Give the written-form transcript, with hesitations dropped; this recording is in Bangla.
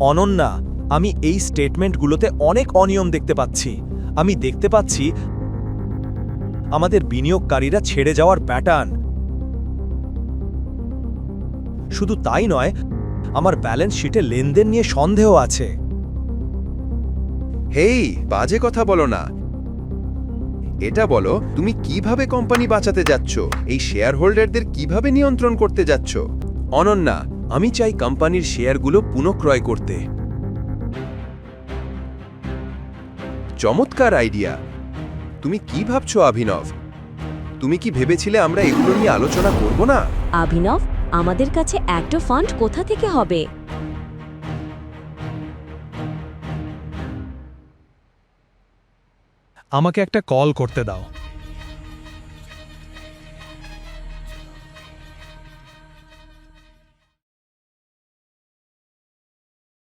অনন্যা, আমি এই স্টেটমেন্টগুলোতে অনেক অনিয়ম দেখতে পাচ্ছি। আমি দেখতে পাচ্ছি আমাদের বিনিয়োগকারীরা ছেড়ে যাওয়ার প্যাটার্ন। শুধু তাই নয়, আমার ব্যালেন্স শিটে লেনদেন নিয়ে সন্দেহ আছে। হেই, বাজে কথা বলো না। এটা বলো, তুমি কিভাবে কোম্পানি বাঁচাতে যাচ্ছ? এই শেয়ার হোল্ডারদের কিভাবে নিয়ন্ত্রণ করতে যাচ্ছ? অনন্যা, আমি চাই কোম্পানির শেয়ারগুলো পুনঃক্রয় করতে। চমৎকার আইডিয়া। তুমি কি ভাবছো অভিনব? তুমি কি ভেবেছিলে আমরা এগুলো নিয়ে আলোচনা করব না? অভিনব, আমাদের কাছে এত ফান্ড কোথা থেকে হবে? আমাকে একটা কল করতে দাও।